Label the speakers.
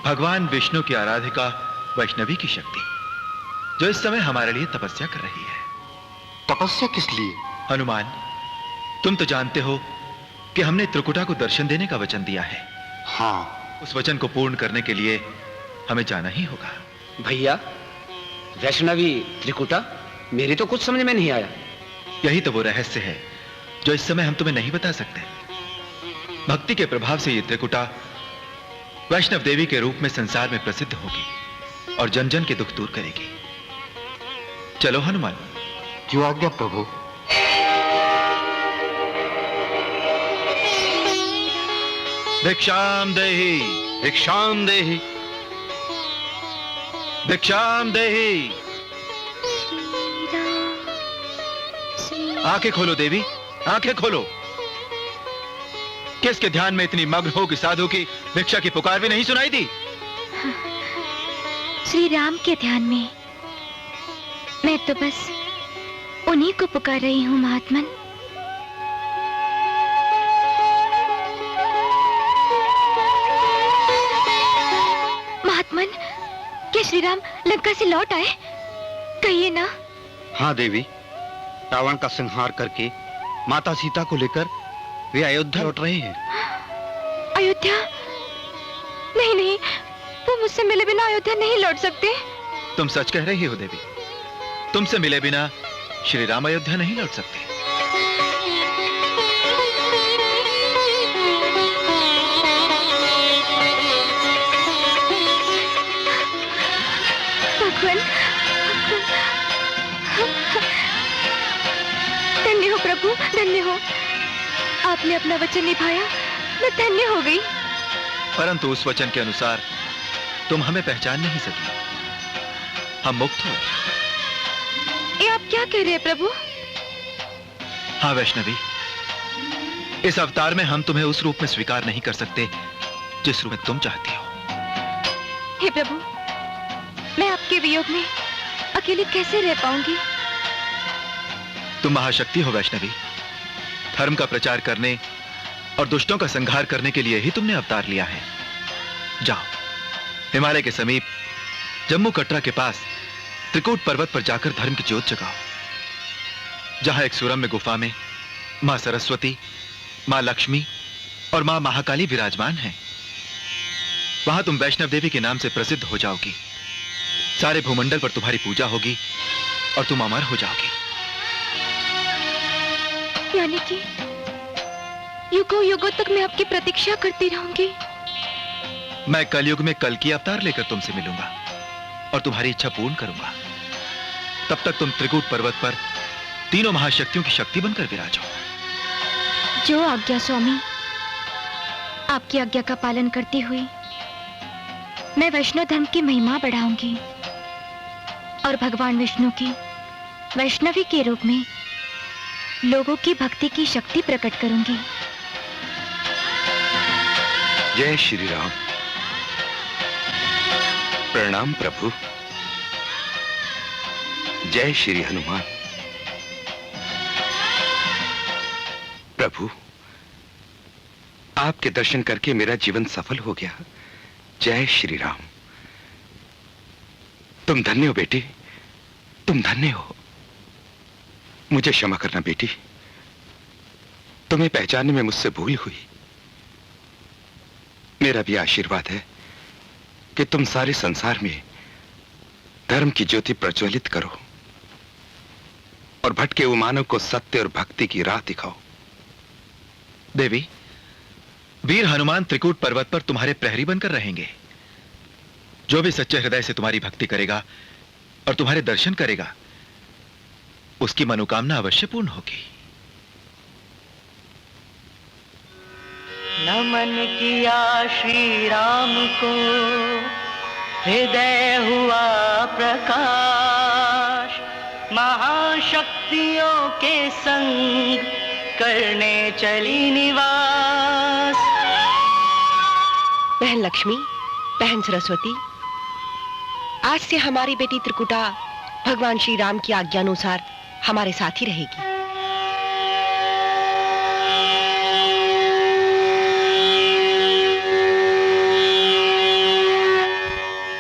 Speaker 1: भगवान विष्णु की आराधिका वैष्णवी की शक्ति, जो इस समय हमारे लिए तपस्या कर रही है।
Speaker 2: तपस्या किस लिए?
Speaker 1: हनुमान, तुम तो जानते हो कि हमने त्रिकुटा को दर्शन देने का वचन दिया है।
Speaker 2: हाँ।
Speaker 1: उस वचन को पूर्ण करने के लिए हमें जाना ही होगा।
Speaker 3: भैया, वैष्णवी त्रिकुटा, मेरी तो कुछ समझ में नहीं आया।
Speaker 1: यही तो वो रहस्य है जो इस समय हम तुम्हें नहीं बता सकते। भक्ति के प्रभाव से ये त्रिकुटा वैष्णव देवी के रूप में संसार में प्रसिद्ध होगी और जन जन के दुख दूर करेगी। चलो हनुमान।
Speaker 2: जो आज्ञा प्रभु।
Speaker 1: भिक्षाम देहि,
Speaker 2: भिक्षाम देहि,
Speaker 1: भिक्षाम देहि। आंखें खोलो देवी, आंखें खोलो। किसके ध्यान में इतनी मग्न हो कि साधु की भिक्षा की पुकार भी नहीं सुनाई दी?
Speaker 4: श्री राम के ध्यान में। मैं तो बस उन्हीं को पुकार रही हूँ महात्मन। महात्मन, क्या श्री राम लंका से लौट आए? कहिए ना।
Speaker 2: हाँ देवी, रावण का संहार करके माता सीता को लेकर वे अयोध्या लौट रहे हैं।
Speaker 4: अयोध्या? नहीं नहीं, वो मुझसे मिले बिना अयोध्या नहीं लौट सकते।
Speaker 1: तुम सच कह रही हो देवी, तुमसे मिले बिना श्री राम अयोध्या नहीं लौट सकते।
Speaker 4: भगवान, धन्य हो प्रभु, धन्य हो। आपने अपना वचन निभाया, मैं धन्य हो गई।
Speaker 1: परंतु उस वचन के अनुसार तुम हमें पहचान नहीं सकी। हम मुक्त हो।
Speaker 4: ये आप क्या कह रहे हैं प्रभु?
Speaker 1: हाँ वैष्णवी, इस अवतार में हम तुम्हें उस रूप में स्वीकार नहीं कर सकते जिस रूप में तुम चाहती हो।
Speaker 4: हे प्रभु, मैं आपके वियोग में अकेली कैसे रह पाऊंगी?
Speaker 1: तुम महाशक्ति हो वैष्णवी। धर्म का प्रचार करने और दुष्टों का संहार करने के लिए ही तुमने अवतार लिया है। जाओ, हिमालय के समीप जम्मू कटरा के पास त्रिकूट पर्वत पर जाकर धर्म की ज्योत जगाओ, जहां एक सुरम्य गुफा में मां सरस्वती, मां लक्ष्मी और मां महाकाली विराजमान हैं। वहां तुम वैष्णव देवी के नाम से प्रसिद्ध हो जाओगी। सारे भूमंडल पर तुम्हारी पूजा होगी और तुम अमर हो जाओगी।
Speaker 4: यानी कि युगों युगों तक मैं आपकी प्रतीक्षा करती रहूंगी।
Speaker 1: मैं कलयुग में कल की अवतार लेकर तुमसे मिलूंगा और तुम्हारी इच्छा पूर्ण करूंगा। तब तक तुम त्रिकूट पर्वत पर तीनों महाशक्तियों की शक्ति बनकर विराजो।
Speaker 4: जो आज्ञा स्वामी। आपकी आज्ञा का पालन करती हुई मैं वैष्णव धर्म की महिमा बढ़ाऊंगी और भगवान विष्णु की वैष्णवी के रूप में लोगों की भक्ति की शक्ति प्रकट करूंगी।
Speaker 5: जय श्री राम। प्रणाम प्रभु। जय श्री हनुमान। प्रभु, आपके दर्शन करके मेरा जीवन सफल हो गया। जय श्री राम। तुम धन्य हो बेटी, तुम धन्य हो। मुझे क्षमा करना बेटी, तुम्हें पहचानने में मुझसे भूल हुई। मेरा भी आशीर्वाद है कि तुम सारे संसार में धर्म की ज्योति प्रज्वलित करो और भटके हुए मानव को सत्य और भक्ति की राह दिखाओ।
Speaker 1: देवी, वीर हनुमान त्रिकूट पर्वत पर तुम्हारे प्रहरी बनकर रहेंगे। जो भी सच्चे हृदय से तुम्हारी भक्ति करेगा और तुम्हारे दर्शन करेगा, उसकी मनोकामना अवश्य पूर्ण होगी।
Speaker 6: नमन किया श्री राम को, हृदय हुआ प्रकाश। महाशक्तियों के संग करने चली निवास।
Speaker 7: बहन लक्ष्मी, बहन सरस्वती, आज से हमारी बेटी त्रिकुटा भगवान श्री राम की आज्ञा अनुसार हमारे साथ ही रहेगी।